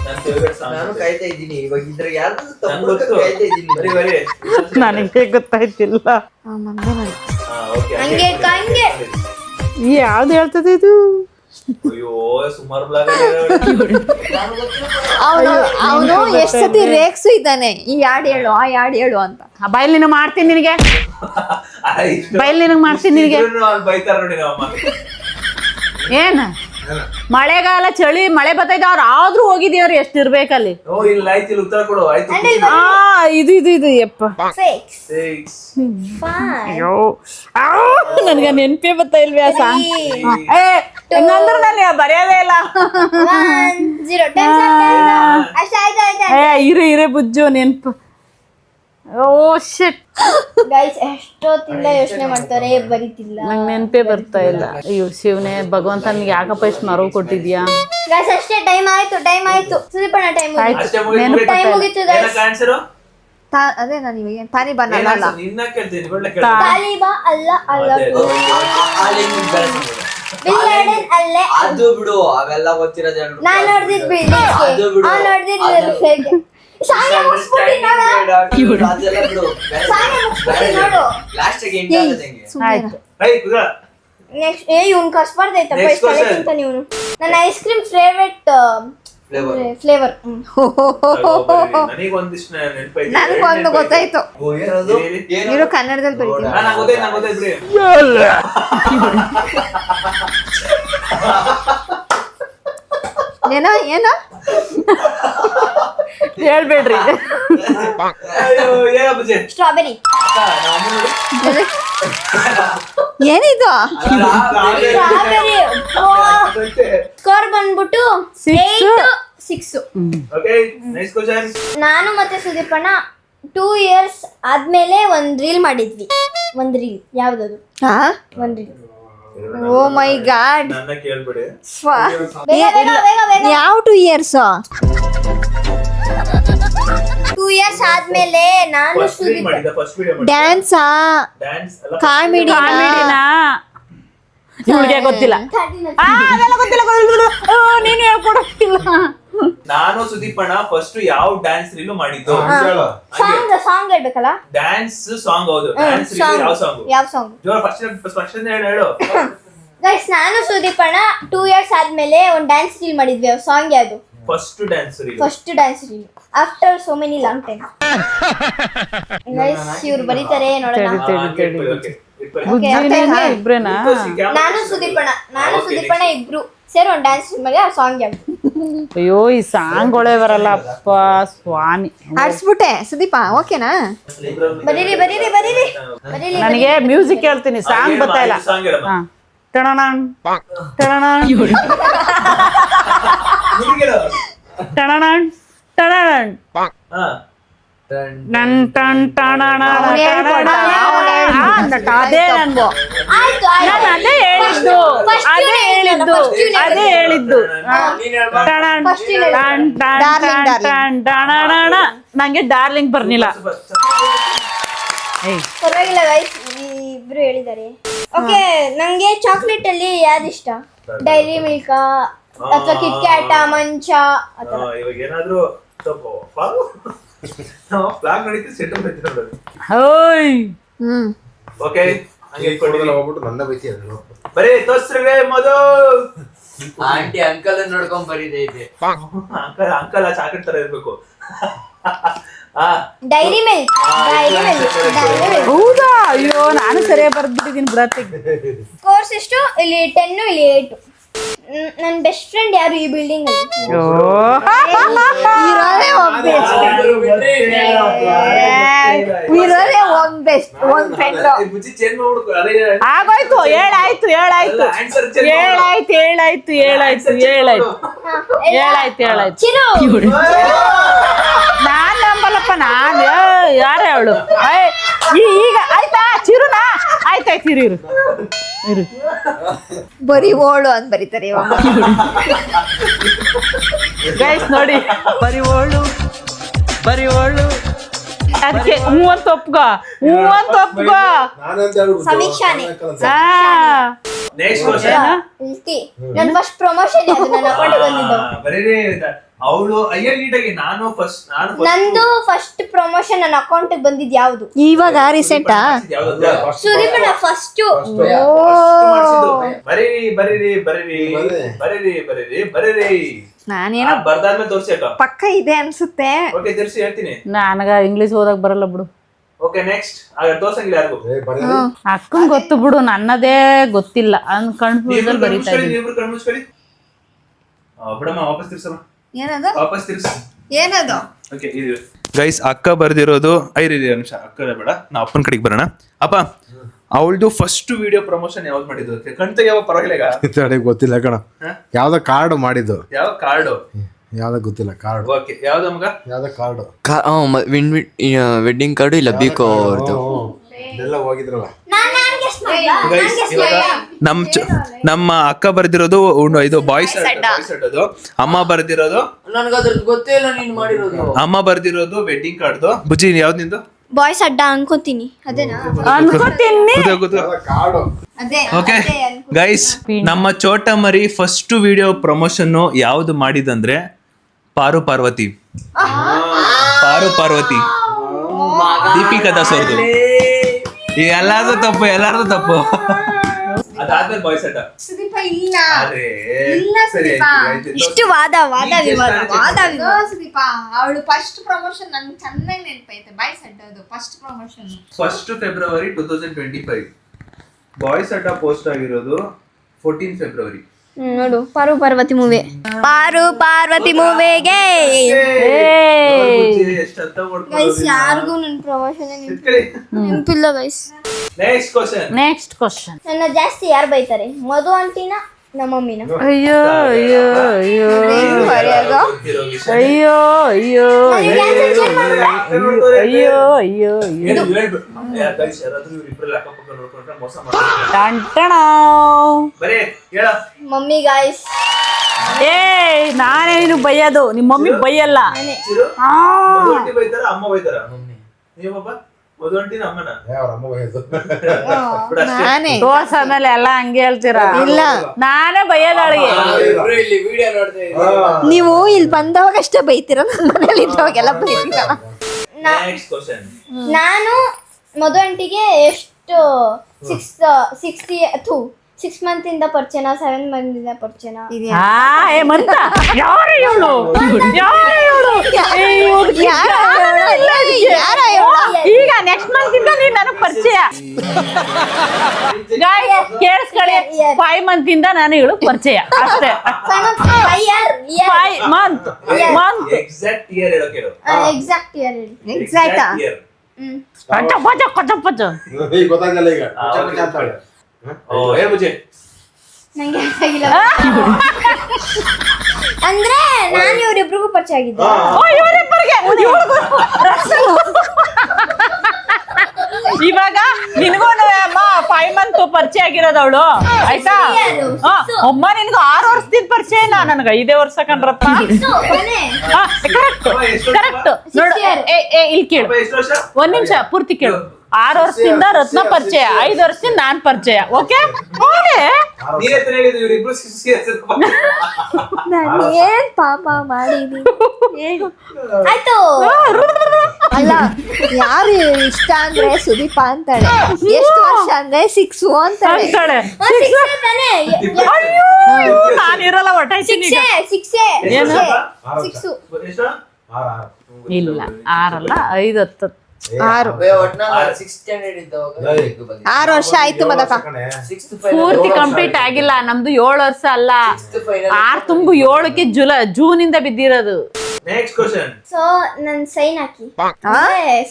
ನನ್ನ ಫೇವರೇಟ್ ಸಾಂಗ್ ನಾನು ಕಾಯ್ತಾ ಇದ್ದೀನಿ ಇವಾಗ ಇದ್ರ ಯಾರು ನಂಗೆ ಗೊತ್ತು. ಕಾಯ್ತಾ ಇದ್ದೀನಿ. ಬರೀ ನನಗೆ ಗೊತ್ತಾಯ್ತಿಲ್ಲ. ಹಂಗೆ ಹಂಗೆ ಯಾವ್ದು ಹೇಳ್ತದೆ ಇದು? ಅಯ್ಯೋ ಸುಮಾರು ಬ್ಲಾಗ್ ಅವನು ಎಷ್ಟ್ ಸತಿ ರೇಕ್ಸು ಇದ್ದಾನೆ, ಈ ಹಾಡ್ ಹೇಳು ಆ ಹಾಡ್ ಹೇಳು ಅಂತ. ಬೈಲ್ ನಿನಗೆ ಮಾಡ್ತೀನಿ ನಿನಗೆ, ಬೈಲ್ ನಿನಗೆ ಮಾಡ್ತೀನಿ ನಿನಗೆ. ಬೈತಾರ ನೋಡಿ ನಮ್ಮಮ್ಮ. ಏನ ಮಳೆಗಾಲ ಚಳಿ ಮಳೆ ಬರ್ತೈತೆ, ಅವ್ರು ಆದ್ರೂ ಹೋಗಿದೀವ್ರಿ ಎಷ್ಟು ಇರ್ಬೇಕಲ್ಲಿ. ಓ ಇಲ್ಲ ಆಯ್ತು, ಇಲ್ಲಿ ಉತ್ತರ ಕೊಡು ಆಯ್ತು. ಇದು ಯಪ್ಪ Six. ಅಯ್ಯೋ ನನ್ಗ ನೆನ್ಪೇ ಬರ್ತಾ ಇಲ್ವೇ ಆ ಸಾಂಗ್. ಇನ್ನಂದ್ರೆ ನಾನು ಬರೆಯೋದೇ ಇಲ್ಲ. 1 0 10 ಅಷ್ಟೇ ಆಯ್ತು. ಇರೆ ಬುಜ್ಜು ನೆನ್ಪು. ಓ ಶಿಟ್ ಗೈಸ್ ಎಷ್ಟೊತ್ತಿಂದ ಯೋಚನೆ ಮಾಡ್ತಾರೆ, ಬರೀತಿಲ್ಲ. ನಂಗೆ ನೆನ್ಪೇ ಬರ್ತಾ ಇಲ್ಲ. ಅಯ್ಯೋ ಶಿವನೇ ಭಗವಂತ, ನನ್ಗೆ ಯಾಕಪ್ಪ ಇಷ್ಟು ಮರವು ಕೊಟ್ಟಿದ್ಯಾ? ಗೈಸ್ ಅಷ್ಟೇ, ಟೈಮ್ ಆಯ್ತು. ಸುದೀಪಣ್ಣ ಟೈಮ್ ಅಷ್ಟೇ ಮುಗೀತು ಗೈಸ್. ಏನಕ್ಕೆ ಆನ್ಸರ್? ಅದೇ ನಾನು ಇವಾಗ ತಾನಿ ಬನ್ನಲ್ಲ. ನಿನ್ನ ಕೇಳ್ತೀನಿ, ಒಳ್ಳೆ ತಾಲಿಬಾ ಅಲ್ಲ ಅಲ್ಲ ಬಿನ್ ಲಾಡೆನ್ ಅಲ್ಲೇ. ಅದು ಬಿಡು, ಅವೆಲ್ಲ ಗೊತ್ತಿರೋದು ಹೇಳು. ನಾನ್ ನೋಡ್ದಿದ್ ನೋಡು. ನೆಕ್ಸ್ಟ್ ಇವ್ನು ಕಸ್ಬಾರ್ದೈತಪ್ಪ, ಇಷ್ಟ ನೀನು. ನನ್ನ ಐಸ್ ಕ್ರೀಮ್ ಫೇವ್ರೆಟ್ ಫ್ಲೇವರ್. ನನಗೊಂದಿಷ್ಟು ನೆನಪೈತೆ. ನನಗೊಂದು ಗೊತ್ತಾಯ್ತು, ಇವರು ಕನ್ನಡದಲ್ಲಿ ಬರೀತೀನಿ. ಏನೋ ಹೇಳ್ಬೇಡ್ರಿ. ಸ್ಟ್ರಾಬೆರಿ. ಏನಿದು? ಸ್ಟ್ರಾಬೆರಿ ಸ್ಕೋರ್ ಬಂದ್ಬಿಟ್ಟು 6. ನಾನು ಮತ್ತೆ ಸುದೀಪಣ್ಣ 2 years ಆದ್ಮೇಲೆ ಒಂದ್ ರೀಲ್ ಮಾಡಿದ್ವಿ. ಒಂದ್ ರೀಲ್ ಯಾವ್ದದು? ಒಂದ್ ರೀಲ್. ಓ ಮೈ ಗಾಡ್, ನನ್ನ ಕೇಳ್ಬಿಡಿ. ಯಾವ 2 years? 2 years ಆದ್ಮೇಲೆ ನಾನು ಡ್ಯಾನ್ಸಾ ಕಾಮಿಡಿನಾ? ಇವ್ಳಿಗೆ ಗೊತ್ತಿಲ್ಲ, ಅದೆಲ್ಲ ಗೊತ್ತಿಲ್ಲ. ನೀನು ಹೇಳ್ಕೊಡಕ್ಕಿಲ್ಲ. ನಾನು ಸುದೀಪಣ್ಣ ಫಸ್ಟ್ ಯಾವ ಡ್ಯಾನ್ಸ್ ರೀಲು ಮಾಡಿದ್ದು? ಸಾಂಗ್ ಹೇಳ್ಬೇಕಲ್ಲ? Dance song. ಹೌದು, ಡ್ಯಾನ್ಸ್ ರೀಲ್ ಯಾವ ಸಾಂಗ್? ಜೋರ ಫಸ್ಟ್ ಹೇಳು. ಗೈಸ್ ನಾನು ಸುದೀಪಣ್ಣ 2 years ಆದ್ಮೇಲೆ ಒಂದ್ ಡ್ಯಾನ್ಸ್ ರೀಲ್ ಮಾಡಿದ್ವಿ. ಸಾಂಗ್ ಯಾವುದು? First dance reel after so many long time. Guys ಇವ್ರು ಬರೀತಾರೆ ನೋಡೋಣ. ಇಬ್ರೇನಾ? ನಾನು ಸುದೀಪಣ್ಣ ಇಬ್ರು ಸೇರಿ ಒಂದ್ ಡ್ಯಾನ್ಸ್ ರೀಲ್ ಮಾಡಿ. ಆ ಸಾಂಗ್ ಯಾವುದು? ಅಯ್ಯೋ ಈ ಸಾಂಗ್ಗಳೇ ಬರಲ್ಲ ಅಪ್ಪ ಸ್ವಾಮಿ. ಆಡ್ಸ್ಬಿಟ್ಟೆ ಸುದೀಪ, ಓಕೆನಾ? ಬರೀರಿ. ನನಗೆ ಮ್ಯೂಸಿಕ್ ಹೇಳ್ತೀನಿ, ಸಾಂಗ್ ಬರ್ತಾ ಇಲ್ಲ. ಟಣಣನ್ ಟಣಣನ್ ಟಣಣನ್ ಟಣಣನ್ ನನ್ ಟನ್ ಟಣಣ ಅದೇ ನನ್ಗು, ನಾನು ಅದೇ ಹೇಳಿದ್ದು. ನಂಗೆ ಡಾರ್ಲಿಂಗ್ ಬರ್ನಿಲ್ಲ. ಪರವಾಗಿಲ್ಲ ಗೈಸ್, ಇಬ್ರು ಹೇಳಿದ್ದಾರೆ. ಓಕೆ, ನಂಗೆ ಚಾಕ್ಲೇಟ್ ಅಲ್ಲಿ ಯಾವ್ದು ಇಷ್ಟ? ಡೈರಿ ಮಿಲ್ಕ್ ಅಥವಾ ಕಿಟ್ ಕ್ಯಾಟ್, ಮಂಚ ಅಥವಾ? ಇವಾಗ ಏನಾದ್ರೂ ಫ್ಲಾಗ್ ನಡೀತಿ ಸೆಟಲ್ ಐತಿರೋದು. ಓಕೆ, ಹಂಗೆ ಇಟ್ಕೊಂಡು ಹೋಗ್ಬಿಟ್ಟು ನನ್ನ ಬೈತಿ ಅದು ಬರೀ ತೋರ್ಸ್ರೆ ಮದು ಆಂಟಿ ಅಂಕಲ್ ನೋಡ್ಕೊಂಡ್ ಬರೀದೈತೆ. ಅಂಕಲ್ ಚಾಕ್ಲೇಟ್ ತರ ಇರ್ಬೇಕು. ಡೈರಿ ಮಿಲ್ಕ್ ಹೌದಾ? ಅಯ್ಯೋ ನಾನು ಸರಿಯಾಗಿ ಬರ್ದ್ಬಿಟ್ಟಿದ್ದೀನಿ ಬಿಡತ್ತೆ. ಕೋರ್ಸ್ ಎಷ್ಟು? ಇಲ್ಲಿ 10 ಇಲ್ಲಿ 8. ನನ್ನ ಬೆಸ್ಟ್ ಫ್ರೆಂಡ್ ಯಾರು ಈ ಬಿಲ್ಡಿಂಗ್ ಅಲ್ಲಿ? ಇರೋದೇ ಒಬ್ಬ ಬೆಸ್ಟ್ ಒಂದ್ ಫ್ರೆಂಡ್. ಆಗೋಯ್ತು, ಹೇಳಾಯ್ತು ಚಿರು ನಾನ್ ನಂಬಲ್ಲಪ್ಪ. ನಾನು ಯಾರೇ ಅವಳು? ಈಗ ಆಯ್ತಾ ಚಿರುನಾ? ಆಯ್ತಾಯ್ತು ಇರು ಬರೀ ಓಳು ಅಂತ ಬರೀತಾರೆ ಇವಾಗ. ಗೈಸ್ ನೋಡಿ, ಬರಿ ಓಳು ಅದಕ್ಕೆ ಮೂವಂತ ಒಪ್ಗೋ. ಸಮೀಕ್ಷಾನೆ ನೆಕ್ಸ್ಟ್ ಕ್ವಶನ್. ಇಲ್ತಿ ನನ್ನ ಫಸ್ಟ್ ಪ್ರಮೋಷನ್ ಅದು ನನ್ನ ಅಕೌಂಟ್ ಬಂದಿದ್ದು. ಬರೀರಿ ಅವಳು ಅಯ್ಯರ್ ನೀಟಾಗಿ ನಾನು ನಂದು ಫಸ್ಟ್ ಪ್ರಮೋಷನ್ ನನ್ನ ಅಕೌಂಟ್ ಬಂದಿದ್ ಯಾವುದು? ಇವಾಗ ರೀಸೆಂಟಾ? ಸುದೀಪಣ್ಣ ಫಸ್ಟ್. ಬರೀರಿ ನಾನೇನೋ ಬರ್ದಾದ್ಮೇಲೆ ತೋರ್ಸಿ ಅಕ್ಕ. ಪಕ್ಕ ಇದೆ ಅನ್ಸುತ್ತೆ. ಓಕೆ ತೋರ್ಸಿ ಹೇಳ್ತೀನಿ. ನನಗ ಇಂಗ್ಲಿಷ್ ಓದಕ್ ಬರಲ್ಲ ಬಿಡು. ಓಕೆ ನೆಕ್ಸ್ಟ್ ತೋರ್ಸಂಗಿಲ್ಲ ಯಾರಿಗೂ. ಅಕ್ಕಂಗ್ ಗೊತ್ತು ಬಿಡು, ನನ್ನದೇ ಗೊತ್ತಿಲ್ಲ ಅನ್ ಕನ್ಫ್ಯೂಸ್ ಅಲ್ಲಿ ಬರೀತಾ ಇದ್ದೀನಿ. ನೀವು ಕಣ್ಣು ಮುಚ್ಕೊಳ್ಳಿ. ಬಿಡಮ್ಮ ವಾಪಸ್ ತಿರ್ಸಮ್ಮ. ಏನದು? ವಾಪಸ್ ತಿರ್ಸು. ಏನದು? ಓಕೆ ಇದು ಗೈಸ್ ಅಕ್ಕ ಬರ್ದಿರೋದು. ಐರಿ ನಿಮಿಷ ಅಕ್ಕ ಬೇಡ, ನಾ ಅಪ್ಪನ ಕಡೆಗೆ ಬರೋಣ. ಅಪ್ಪ ಅವಳದು ಫಸ್ಟ್ ವಿಡಿಯೋ ಪ್ರಮೋಷನ್ ಯಾವ್ದು ಮಾಡಿದ್ದು? ಕಣ್ತ ಯಾವ ಪರವಾಗಿಲ್ಲ ಗೊತ್ತಿಲ್ಲ ಕಣ. ಯಾವ್ದೋ ಕಾರ್ಡ್ ಮಾಡಿದ್ದು. ಯಾವ ಕಾರ್ಡು? ಯಾವ್ದೋ ಗೊತ್ತಿಲ್ಲ ಕಾರ್ಡ್. ಓಕೆ ಯಾವ್ದು ಮಗ? ಯಾವ್ದೋ ಕಾರ್ಡ್. ವೆಡ್ಡಿಂಗ್ ಕಾರ್ಡು ಇಲ್ಲ ಬಿಕೋ ಅವ್ರದ್ದು. ಎಲ್ಲ ಹೋಗಿದ್ರಲ್ಲ. ನಮ್ಮ ಅಕ್ಕ ಬರ್ದಿರೋದು ಇದು ಬಾಯ್ಸ್ ಅದು. ಅಮ್ಮ ಬರ್ದಿರೋದು ನನ್ಗದ್ರದ್ದು ಗೊತ್ತೇ ಇಲ್ಲ ನೀನ್ ಮಾಡಿರೋದು. ಅಮ್ಮ ಬರ್ದಿರೋದು ವೆಡ್ಡಿಂಗ್ ಕಾರ್ಡ್ದು. ಬುಜ್ಜಿ ಯಾವ್ದು ನಿಂದು? ಬಾಯ್ಸ್ ಅಡ್ಡ ಅನ್ಕೋತೀನಿ ಅದೇನಾ? ಅನ್ಕೋತೀನಿ. ಕಾರ್ಡು. ಅದೇ ಓಕೆ ಗೈಸ್, ನಮ್ಮ ಚೋಟ ಮರಿ ಫಸ್ಟ್ ವಿಡಿಯೋ ಪ್ರಮೋಷನ್ ಯಾವ್ದು ಮಾಡಿದಂದ್ರೆ ಪಾರು ಪಾರ್ವತಿ ದೀಪಿಕಾ ದಾಸ್ ಅವ್ರದ್ದು. ಎಲ್ಲಾರ್ದು ತಪ್ಪು. ಅದಾದ್ಮೇಲೆ ಬಾಯ್ಸ್ ಅಡ್ಡ. ಸುದೀಪ ಇಲ್ಲ. ಇಲ್ಲ ಸುದೀಪ. ಇಷ್ಟು ವಾದ ಸುದೀಪ ಅವಳು ಫಸ್ಟ್ ಪ್ರಮೋಷನ್ ನಂಗೆ ಚೆನ್ನಾಗಿ ನೆನಪೈತೆ. ಬಾಯ್ಸ್ ಅಡ್ಡದು first promotion 1 February 2025. Boys adda post ಆಗಿರೋದು 14 ಫೆಬ್ರವರಿ. ನೋಡು ಪಾರು ಪಾರ್ವತಿ ಮೂವಿಗೆ ಗೈಸ್ ಯಾರಿಗೂ ನನ್ನ ಪ್ರಮೋಷನ್ ನೆನಪಿಲ್ಲ ಗೈಸ್. Next question. ನನ್ನ ಜಾಸ್ತಿ ಯಾರು ಬೈತಾರೆ? ಮಧು ಆಂಟಿನ ನಮ್ಮ ಮಮ್ಮಿನ? ಅಯ್ಯೋ ಮಮ್ಮಿ ಗಾಯ್ಸ್. ನಾನೇ ನೀನು ಬೈಯೋದು, ನಿಮ್ಮ ಮಮ್ಮಿ ಬೈಯಲ್ಲ. ದೋಸ ಆಮೇಲೆ ಎಲ್ಲ ಹಂಗೆ ಹೇಳ್ತೀರಾ? ಇಲ್ಲ, ನಾನೇ ಬೈಯೋದಳಿಗೆ. ನೀವು ಇಲ್ಲಿ ಬಂದವಾಗ ಅಷ್ಟೇ ಬೈತೀರ, ನನ್ನ ಮನೇಲಿ ಇದ್ದವಾಗೆಲ್ಲ ಬೈತೀರ. ನಾನು ಮಧು ಆಂಟಿಗೆ ಎಷ್ಟು 6 ಮಂತ್ ಇಂದ ಪರಿಚಯನ 7 ಮಂತ್ ಇಂದ ಪರಿಚಯನ? ಈಗ ನೆಕ್ಸ್ಟ್ ಮಂತ್ ಇಂದ ನೀನ್ ನನಗ್ ಪರಿಚಯ. ಕೇಳಿಸ್ಕೊಳ್ಳಿ, 5 ಮಂತ್ ಇಂದ ನಾನು ಇವಳು ಪರಿಚಯ ಅಷ್ಟೇ. 5 ಮಂತ್ ಎಕ್ಸಾಕ್ಟ್ ಇಯರ್ ಹೇಳೋಕೆ. ಎಕ್ಸಾಕ್ಟ್ ಗೊತ್ತಾಗಲ್ಲ ಈಗ. ನಂಗೆ ಆಗಿಲ್ಲ ಅಂದ್ರೆ ನಾನು ಇವರಿಬ್ರಿಗೂ ಪರಿಚಯ ಆಗಿದ್ದೆ. ಇವಾಗ ನಿನಗೂ ಅಮ್ಮ 5 ಮಂತ್ ಪರಿಚಯ ಆಗಿರೋದು ಅವಳು, ಆಯ್ತಾ? ಅಮ್ಮ ನಿನ್ಗೆ 6 ವರ್ಷದಿಂದ ಪರಿಚಯ, ನನಗೆ 5 ವರ್ಷ ಕಣ್ರಪ್ಪ. ಕರೆಕ್ಟ್ ನೋಡು. ಇಲ್ಲಿ ಕೇಳು, ಒಂದ್ ನಿಮಿಷ ಪೂರ್ತಿ ಕೇಳು. 6 ವರ್ಷದಿಂದ ರತ್ನ ಪರಿಚಯ, 5 ವರ್ಷದಿಂದ ನಾನ್ ಪರಿಚಯ. ಓಕೆ, ನಾನು ಏನ್ ಪಾಪ ಮಾಡಿದೀನಿ? ಆಯ್ತು ಅಲ್ಲ ಯಾರು ಇಷ್ಟ ಅಂದ್ರೆ ಸುದೀಪ ಅಂತಾಳೆ, ಎಷ್ಟು ವರ್ಷ ಅಂದ್ರೆ 6 ಅಂತಾಳೆ. ಅಂತಾಳೆ. ನಾನಿರಲ್ಲ ಹೊಟ್ಟಾಯ್ತೀನಿ ಈಗ. ಏನು? ಎಷ್ಟು? ಇಲ್ಲ 6 ಅಲ್ಲ 5 10. 6 6 ವರ್ಷ ಆಯ್ತು ಮದಕ. ಪೂರ್ತಿ ಕಂಪ್ಲೀಟ್ ಆಗಿಲ್ಲ ನಮ್ದು 7 ವರ್ಷ ಅಲ್ಲ, 6 ತುಂಬು 7ಕ್ಕೆ ಜೂನ್ ಇಂದ ಬಿದ್ದಿರೋದು. Next question. ಸೊ ನನ್ ಸೈನ್ ಹಾಕಿ.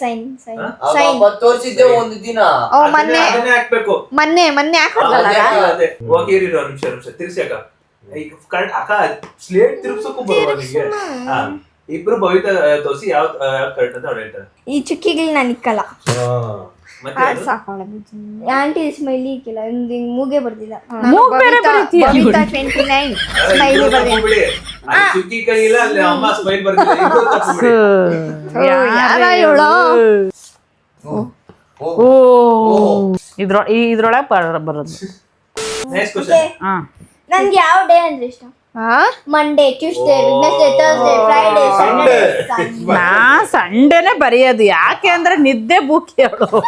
ಸೈನ್ ತೋರಿಸಿದ್ದೆ ಒಂದು ದಿನ. ಓ ಮೊನ್ನೆ ಹಾಕ್ಬೇಕು. ಮೊನ್ನೆ ಹಾಕಿದ್ರಲ್ಲ. ಅದೇ ಹೋಗಿ ಇರಿ ನಿಮಿಷ ತಿರ್ಸಿ ಅಕ್ಕ. ಈಗ ಅಕ್ಕ ಸ್ಲೇಟ್ ತಿರ್ಗ್ಸಕ್ಕೂ ಬರುವ ನಿಮಗೆ. ಇಬ್ರು ಭವಿತ ತೋರಿಸಿ ಯಾವ ಕರೆಕ್ಟ್ ಅಂತ ಅವ್ರು ಹೇಳ್ತಾರೆ. ಈ ಚುಕ್ಕಿಗಳು ನಾನು ಇಕ್ಕಲ್ಲ. ಮತ್ತೆ ಆಂಟಿ ಸ್ಮೈಲಿ ಇಕ್ಕಿಲ್ಲ, ಮೂಗೆ ಬರ್ದಿಲ್ಲ. ಮೂಗ್ ಬೇರೆ ಬರೀತೀಯ? 29 ಸ್ಮೈಲಿ ಬರ್ದೆ. ಬಿಡಿ. ಅಲ್ಲಿ ಚುಕ್ಕಿ ಕೈ ಇಲ್ಲ, ಅಲ್ಲಿ ಅಮ್ಮ ಸ್ಮೈಲ್ ಬರ್ತಿಲ್ಲ. ಇಬ್ರು ತಪ್ಪು ಬಿಡಿ. ಯಾರ ಇವಳು? ಓ ಇದ್ರೊಳಗೆ ಬರೋದು. Next question. ಹಾ ನನ್ಗೆ ಯಾವ ಡೇ ಅಂದ್ರೆ ಇಷ್ಟ? Monday, Tuesday, Wednesday, Thursday, Friday, Saturday, ನಾ ಸಂಡೇನೆ ಬರೆಯೋದು. ಯಾಕೆ ಅಂದ್ರೆ ನಿದ್ದೆ ಬುಕ್ಕಿ ಅವಳು.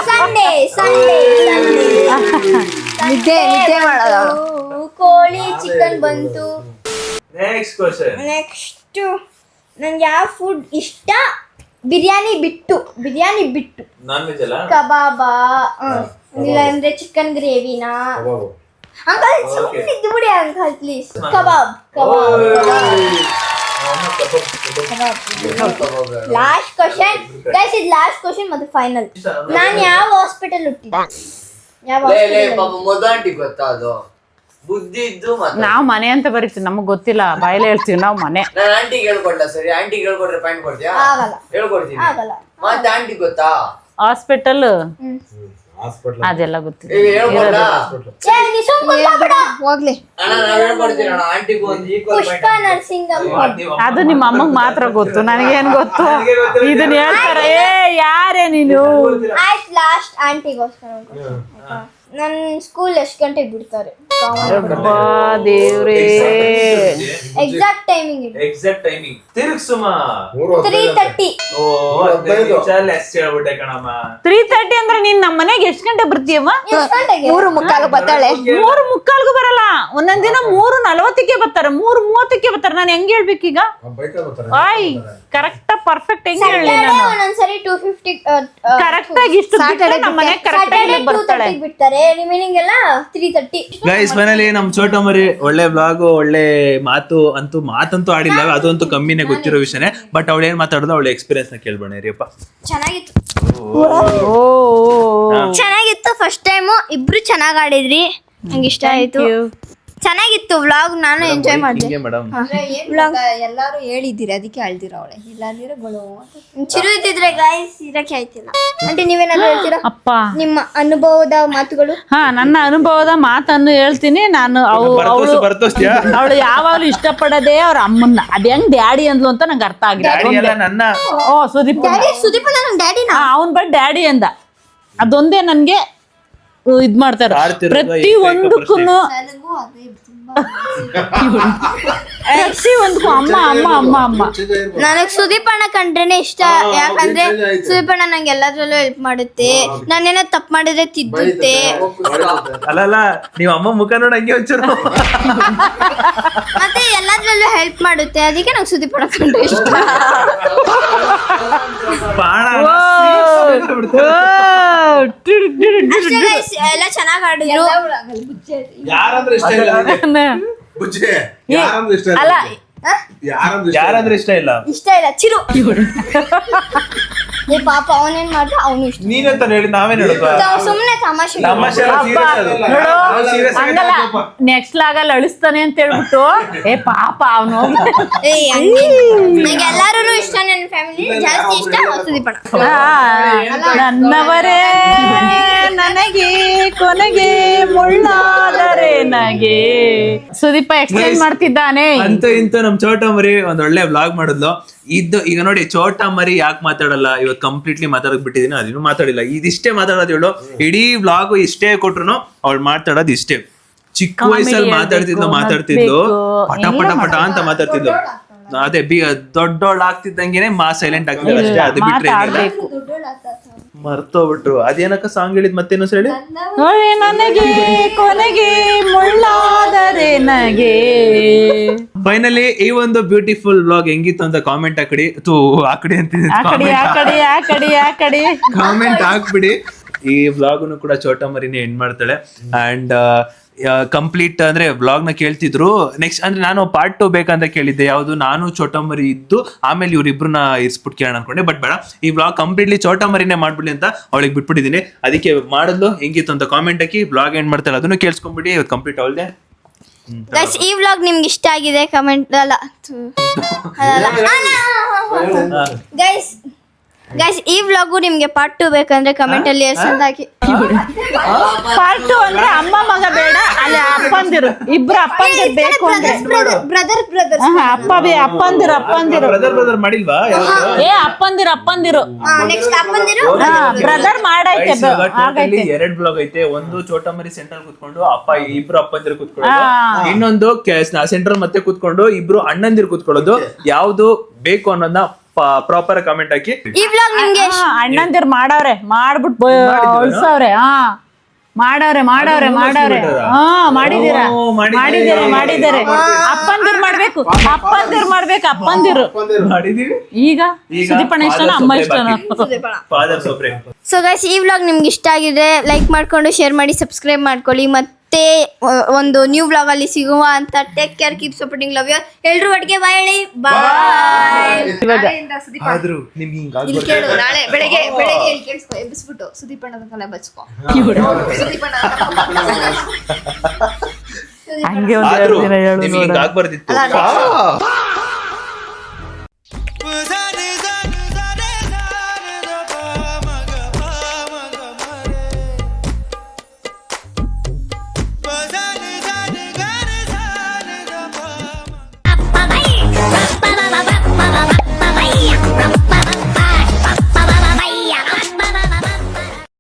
ಸಂಡೇ ನಿದ್ದೆ ಮಾಡೋದು. ಕೋಳಿ ಚಿಕನ್ ಬಂತು. Next question. ನೆಕ್ಸ್ಟ್ ನನ್ಗೆ ಯಾವ ಫುಡ್ ಇಷ್ಟ? ಬಿರಿಯಾನಿ ಬಿಟ್ಟು ನಾನ್ ವೆಜ್ ಅಲ್ಲ? ಕಬಾಬಾ, ಇಲ್ಲ ಅಂದ್ರೆ ಚಿಕನ್ ಗ್ರೇವಿನಾ. ಅಂಕಲ್ ಸುಮ್ಮನೆ ಬಿಡಿ uncle please. Kebab. Last question guys, ಇದು ಲಾಸ್ಟ್ ಕ್ವಶನ್ ಮತ್ತೆ ಫೈನಲ್. ನಾನು ಯಾವ ಹಾಸ್ಪಿಟಲ್ ಹುಟ್ಟಿದ್ದೆ? ಯಾವ ಮೊದಂಟಿ ಗೊತ್ತಾ ಅದು ಬುದ್ಧಿ ಇದ್ದು ಮತ್ತೆ ನಾವ್ ಮನೆ ಅಂತ ಬರೀತೀವಿ, ನಮಗ್ ಗೊತ್ತಿಲ್ಲ, ಬಾಯಲ್ಲಿ ಹೇಳ್ತೀವಿ ನಾವು ಮನೆ. ನಾನು ಆಂಟಿಗೆ ಹೇಳ್ಕೊಡ್ಲ ಸರಿ? ಆಂಟಿಗೆ ಹೇಳ್ಕೊಟ್ರೆ ಪಾಯಿಂಟ್ ಕೊಡ್ತೀಯಾ? ಆಗಲ್ಲ. ಹೇಳ್ಕೊಡ್ತೀನಿ. ಆಗಲ್ಲ. ಮತ್ತೆ ಆಂಟಿ ಗೊತ್ತಾ? ಹಾಸ್ಪಿಟಲ್ ಹಾಸ್ಪಿಟಲ್ ಅದೆಲ್ಲ ಗೊತ್ತಿಲ್ಲ. ಈಗ ಹೇಳ್ಕೊಡ್ಲಾ? ಏ, ನೀ ಸುಮ್ನೆ ಕೂತ್ಕೊಬಿಡು. ಹೋಗ್ಲಿ. ಅಣ್ಣ ನಾವ್ ಹೇಳ್ಕೊಡ್ತೀವಿ ಅಣ್ಣ. ಆಂಟಿಗೂ ಒಂದು ಈಕ್ವಲ್ ಪುಷ್ಪ ಪಾಯಿಂಟ್. ನರ್ಸಿಂಗ್ ಅದು ನಿಮ್ಮ ಅಮ್ಮಗ್ ಮಾತ್ರ ಗೊತ್ತು, ನನಗೇನ್ ಗೊತ್ತು? ಇದನ್ನ ಹೇಳ್ತಾರೆ. ಯಾರೇ ನೀನು? ಆಯ್ತು, ಲಾಸ್ಟ್ ಆಂಟಿಗೋಸ್ಕರ. ನನ್ ಸ್ಕೂಲ್ ಎಷ್ಟು ಗಂಟೆಗೆ ಬಿಡ್ತಾರೆ? ಅಬ್ಬಾ ದೇವ್ರೇ, ಎಕ್ಸಾಕ್ಟ್ ಟೈಮಿಂಗ್ ಇದೆ. ಎಕ್ಸಾಕ್ಟ್ ಟೈಮಿಂಗ್ ತಿರುಗ್ಸುಮಾ 3:30. ಓ 15 ನಿಮಿಷ ಲೆಸ್ ಹೇಳ್ಬಿಟ್ಟೆ ಕಣಮ್ಮ. 3:30 ಅಂದ್ರೆ ನೀನ್ ನಮ್ಮ ಮನೆಗೆ ಎಷ್ಟು ಗಂಟೆ ಬರ್ತೀಯಮ್ಮ? ಎಷ್ಟು ಗಂಟೆಗೆ? 3:45 ಬರ್ತಾಳೆ. 3:45 ಬರಲ್ಲ, ಒಂದೊಂದ್ ದಿನ 3:40 ಬರ್ತಾರೆ, 3:30 ಬರ್ತಾರೆ. ನಾನು ಹೆಂಗ್ ಹೇಳ್ಬೇಕೀಗ? ಆಯ್ ಕರೆಕ್ಟ್ ಪರ್ಫೆಕ್ಟ್ ಹೆಂಗ್ ಹೇಳಿ ನಾನು? ಒಂದೊಂದ್ಸರಿ 2:50 ಕರೆಕ್ಟ್ ಆಗಿ ಇಷ್ಟು ನಮ್ಮ ಮನೆ ಕರೆಕ್ಟ್ ಆಗಿ ಬರ್ತಾಳೆ. ಬಿಡ್ತಾರೆ, ರಿಮೈನಿಂಗ್ ಎಲ್ಲ 3:30. ಗೈಸ್ ಫೈನಲಿ ನಮ್ ಚೋಟ ಮರಿ ಒಳ್ಳೆ ಬ್ಲಾಗ್, ಒಳ್ಳೆ ಮಾತಂತೂ ಆಡಿಲ್ಲ, ಅದಂತೂ ಕಮ್ಮಿನೇ ಗೊತ್ತಿರೋ ವಿಷಯನೇ. ಬಟ್ ಅವಳು ಏನ್ ಮಾತಾಡೋದು ಅವಳ ಎಕ್ಸ್ಪೀರಿಯನ್ಸ್ ನ ಕೇಳ್ಬೋಣ ರೀಪ್ಪ. ಚೆನ್ನಾಗಿತ್ತು ಫಸ್ಟ್ ಟೈಮು, ಇಬ್ರು ಚೆನ್ನಾಗ್ ಆಡಿದ್ರಿ, ನಂಗೆ ಇಷ್ಟ ಆಯ್ತು. ಚೆನ್ನಾಗಿತ್ತು ವ್ಲಾಗ್, ನಾನು ಎಂಜಾಯ್ ಮಾಡಿದೆ. ಮೇಡಮ್ ಎಲ್ಲಾರು ಹೇಳಿದ್ದೀರಿ ಅದಕ್ಕೆ ಅಳ್ದಿರ ಅವಳೆ. ಇಲ್ಲಾಂದಿರ ಚಿರು ಇದ್ದಿದ್ರೆ ಗಾಯ್ಸ್ ಇರಕ್ಕೆ ಆಯ್ತಿಲ್ಲ. ಅಂದ್ರೆ ನೀವೇನಾದ್ರು ಹೇಳ್ತೀರಾ ಅಪ್ಪ? ನಿಮ್ಮ ಅನುಭವದ ಮಾತುಗಳು? ಹಾ, ನನ್ನ ಅನುಭವದ ಮಾತನ್ನು ಹೇಳ್ತೀನಿ ನಾನು. ಅವಳು ಯಾವಾಗ್ಲೂ ಇಷ್ಟಪಡೋದೇ ಅವ್ರ ಅಮ್ಮನ್ನ. ಅದ್ ಹೆಂಗ್ ಡ್ಯಾಡಿ ಅಂದ್ಲು ಅಂತ ನಂಗೆ ಅರ್ಥ ಆಗಿಲ್ಲ. ನನ್ನ ಓ ಸುದೀಪ್, ಸುದೀಪ್ ನನ್ನ ಡ್ಯಾಡಿನ ಅವನ್ ಬಟ್ ಡ್ಯಾಡಿ ಅಂದ. ಅದೊಂದೇ ನನ್ಗೆ ಇದ್ ಮಾಡ್ತಾರ ಪ್ರತಿ ಒಂದಕ್ಕೂ ಅಮ್ಮ ಅಮ್ಮ ಅಮ್ಮ ಅಮ್ಮ. ನನಗ್ ಸುದೀಪ್ ಅಣ್ಣ ಕಂಡ್ರೇನೆ ಇಷ್ಟ. ಯಾಕಂದ್ರೆ ಸುದೀಪ್ ಅಣ್ಣ ನಂಗೆ ಎಲ್ಲದ್ರಲ್ಲೂ ಹೆಲ್ಪ್ ಮಾಡುತ್ತೆ. ನಾನೇನೋ ತಪ್ಪು ಮಾಡಿದ್ರೆ ತಿದ್ದುತ್ತೆ. ಅಲ್ಲ ನೀವ್ ಅಮ್ಮ ಮುಖ ನೋಡ ಹಂಗೆ ಒಂಚೂರು ಮತ್ತೆ ಎಲ್ಲದ್ರಲ್ಲೂ ಹೆಲ್ಪ್ ಮಾಡುತ್ತೆ. ಅದಕ್ಕೆ ನಂಗೆ ಸುದೀಪ್ ಅಣ್ಣ ಕಂಡ್ರೆ ಇಷ್ಟ. ಅಷ್ಟೇ guys, ಎಲ್ಲ ಚೆನ್ನಾಗ್ ಆಡಿದ್ರು. ಯಾರಂದ್ರೆ ಇಷ್ಟ ಇಲ್ಲ ಬುಜ್ಜಿ? ಯಾರಂದ್ರೆ ಇಷ್ಟ ಇಲ್ಲ? ಅಲ್ಲ ಯಾರಂದ್ರೆ ಇಷ್ಟ ಇಲ್ಲ? ಇಷ್ಟ ಇಲ್ಲ ಚಿರು. ಏ ಪಾಪ ಅವನೇನ್ ಮಾಡ್ದ, ಅವನು ಇಷ್ಟ. ನೀನಂತ ಹೇಳಿ ನಾವೇನ್ ಹೇಳುದು? ಸುಮ್ನೆ ತಮಾಷೆ. ಹಂಗಲ್ಲ, ನೆಕ್ಸ್ಟ್ ಲಾಗಲ್ಲಿ ಅಳಿಸ್ತಾನೆ ಅಂತ ಹೇಳ್ಬಿಟ್ಟು ಏ ಪಾಪ ಅವನು. ನಂಗೆ ಎಲ್ಲಾರು ಇಷ್ಟ, ನನ್ನ ಫ್ಯಾಮಿಲಿ ಜಾಸ್ತಿ ಇಷ್ಟ ಸುದೀಪ್ ಅಣ್ಣ. ನನ್ನವರೇ ನನಗೆ ಕೊನೆಗೆ ಮುಳ್ಳಾದರೆ ನಗೆ. ಸುದೀಪ ಎಕ್ಸ್ಪ್ಲೇನ್ ಮಾಡ್ತಿದ್ದಾನೆ. ಅಂತೂ ಇಂತೂ ನಮ್ ಚೋಟ ಮರಿ ಒಂದ್ ಒಳ್ಳೆ ವ್ಲಾಗ್ ಮಾಡಿದ್ಲು. ಈಗ ನೋಡಿ ಚೋಟ ಮರಿ ಯಾಕೆ ಮಾತಾಡಲ್ಲ, ಇವತ್ತು ಕಂಪ್ಲೀಟ್ಲಿ ಮಾತಾಡಕ್ ಬಿಟ್ಟಿದೀನಿ, ಅದೇನು ಮಾತಾಡಿಲ್ಲ. ಇದಿಷ್ಟೇ ಮಾತಾಡೋದು ಹೇಳು, ಇಡೀ ವ್ಲಾಗ್ ಇಷ್ಟೇ ಕೊಟ್ರು ಅವಳು ಮಾತಾಡೋದು ಇಷ್ಟೇ. ಚಿಕ್ಕ ವಯಸ್ಸಲ್ಲಿ ಮಾತಾಡ್ತಿದ್ಲು ಪಟ ಪಟ ಪಟ ಅಂತ ಮಾತಾಡ್ತಿದ್ಲು. ಅದೇ ದೊಡ್ಡೋಳ್ ಆಗ್ತಿದ್ದಂಗೆನೆ ಸೈಲೆಂಟ್ ಆಗ್ತಿದ್ದಾರೆ ಅಷ್ಟೇ. ಅದು ಬಿಟ್ರೆ ಏನಿಲ್ಲ. ಮರ್ತೋಗ್ಬಿಟ್ರು. ಅದೇನಕ್ಕ ಸಾಂಗ್ ಹೇಳಿದ್ ಮತ್ತೇನು ಹೇಳಿ? ನನಗೆ ಕೊನೆಗೆ ಮುಳ್ಳಾದರೆ ನಗೆ. ಫೈನಲಿ ಈ ಒಂದು ಬ್ಯೂಟಿಫುಲ್ ವ್ಲಾಗ್ ಹೆಂಗಿತ್ತು ಅಂತ ಕಾಮೆಂಟ್ ಹಾಕಡಿ. ಹಾಕಡಿ ಆಕಡಿ ಕಾಮೆಂಟ್ ಹಾಕ್ಬಿಡಿ. ಈ ವ್ಲಾಗ್ನು ಕೂಡ ಚೋಟ ಮರಿನೇ ಎಂಡ್ ಮಾಡ್ತಾಳೆ. ಅಂಡ್ ಕಂಪ್ಲೀಟ್ ಅಂದ್ರೆ ವ್ಲಾಗ್ ನ ಕೇಳ್ತಿದ್ರು. ನೆಕ್ಸ್ಟ್ ಅಂದ್ರೆ ನಾನು ಪಾರ್ಟ್ 2 ಬೇಕಂತ ಕೇಳಿದ್ದೆ. ಯಾವ್ದು ನಾನು ಚೋಟ ಮರಿ ಇದ್ದು ಆಮೇಲೆ ಇವ್ರಿಬ್ರನ್ನ ಇರ್ಸ್ಬಿಟ್ಟು ಕೇಳೋಣ ಅನ್ಕೊಂಡೆ. ಬಟ್ ಬೇಡ, ಈ ವ್ಲಾಗ್ ಕಂಪ್ಲೀಟ್ಲಿ ಚೋಟ ಮರಿನೇ ಮಾಡ್ಬಿಡಿ ಅಂತ ಅವಳಿಗೆ ಬಿಟ್ಬಿಟ್ಟಿದೀನಿ. ಅದಕ್ಕೆ ಮಾಡಿದ್ಲು ಹೆಂಗಿತ್ತು ಅಂತ ಕಾಮೆಂಟ್ ಹಾಕಿ ವ್ಲಾಗ್ ಎಂಡ್ ಮಾಡ್ತಾಳೆ. ಅದನ್ನು ಕೇಳಿಸ್ಕೊಂಡ್ಬಿಡಿ. ಇವತ್ತು ಕಂಪ್ಲೀಟ್ ಅವಳ್ದೆ. ಗೈಸ್ ಈ ವ್ಲಾಗ್ ನಿಮ್ಗೆ ಇಷ್ಟ ಆಗಿದೆ ಕಮೆಂಟ್ ಗೈಸ್ ಈ ವ್ಲಾಗು ನಿಮ್ಗೆ ಪಾರ್ಟ್ 2 ಬೇಕಂದ್ರೆ ಕಮೆಂಟ್ ಅಲ್ಲಿ ಹಾಕಿ. ಪಾರ್ಟ್ 2 ಅಂದ್ರೆ ಅಮ್ಮ ಮಗ ಬೇಡ, ಅಲ್ಲಿ ಅಪ್ಪಂದಿರು ಇಬ್ರು ಅಪ್ಪಂದಿರು ಬೇಕು ಅಂದ್ರೆ ಬ್ರದರ್ ಅಪ್ಪಂದಿರು ಬ್ರದರ್ ಮಾಡಿಲ್ವಾ? ಅಪ್ಪಂದಿರು ನೆಕ್ಸ್ಟ್ ಅಪ್ಪಂದಿರು ಬ್ರದರ್ ಮಾಡೈತೆ ಆಗೈತೆ. 2 ಬ್ಲಾಗ್ ಐತೆ. ಒಂದು ಚೋಟ ಮರಿ ಸೆಂಟ್ರಲ್ ಕುತ್ಕೊಂಡು ಇಬ್ರು ಅಪ್ಪಂದಿರು ಕುತ್ಕೊಳ್ಳೋದು, ಇನ್ನೊಂದು ಸೆಂಟ್ರಲ್ ಮತ್ತೆ ಕುತ್ಕೊಂಡು ಇಬ್ರು ಅಣ್ಣಂದಿರು ಕುತ್ಕೊಳ್ಳೋದು. ಯಾವ್ದು ಬೇಕು ಅನ್ನೋದನ್ನ ಪ್ರಾಪರ್ ಕಮೆಂಟ್ ಹಾಕಿ. ಈ ವ್ಲಾಗ್ ನಿಮ್ಗೆ ಅಣ್ಣಂದಿರು ಮಾಡವ್ರೆ, ಮಾಡ್ಬಿಟ್ಟು ಉಳ್ಸವ್ರೆ. ಮಾಡವ್ರೆ ಮಾಡಿದಿರ. ಅಪ್ಪಂದಿರು ಮಾಡ್ಬೇಕು. ಮಾಡಿದೀವಿ. ಈಗ ಸುದೀಪಣ್ಣ ಇಷ್ಟನಾ ಅಮ್ಮ ಇಷ್ಟನಾ? ಫಾದರ್ ಸೊಪ್ರೆ. ಸೊ ಗೈಸ್ ಈ ವ್ಲಾಗ್ ನಿಮ್ಗೆ ಇಷ್ಟ ಆಗಿದೆ ಲೈಕ್ ಮಾಡ್ಕೊಂಡು ಶೇರ್ ಮಾಡಿ ಸಬ್ಸ್ಕ್ರೈಬ್ ಮಾಡ್ಕೊಳ್ಳಿ. ಮತ್ತೆ ಒಂದು ನ್ಯೂ ವ್ಲಾಗ್ ಅಲ್ಲಿ ಸಿಗುವ ಅಂತ. Take care, keep supporting, love you. ಎಲ್ರು ಒಟ್ಟಿಗೆ ಬಾಯ್ ಹೇಳಿ. ಬಾಯ್. ಆದ್ರೂ ನಿಮ್ಗೆ ಹಿಂಗ ಇಲ್ಲಿ ಕೇಳು, ನಾಳೆ ಬೆಳಗ್ಗೆ ಇಲ್ಲಿ ಕೇಳಿಸ್ಕೊ, ಎಬ್ಬಿಸ್ಬಿಟ್ಟು ಸುದೀಪಣ್ಣದ ತಲೆ ಬಚ್ಕೊ. ಹಂಗೆ ಒಂದು ಆಗ್ಬಾರ್ದಿತ್ತು.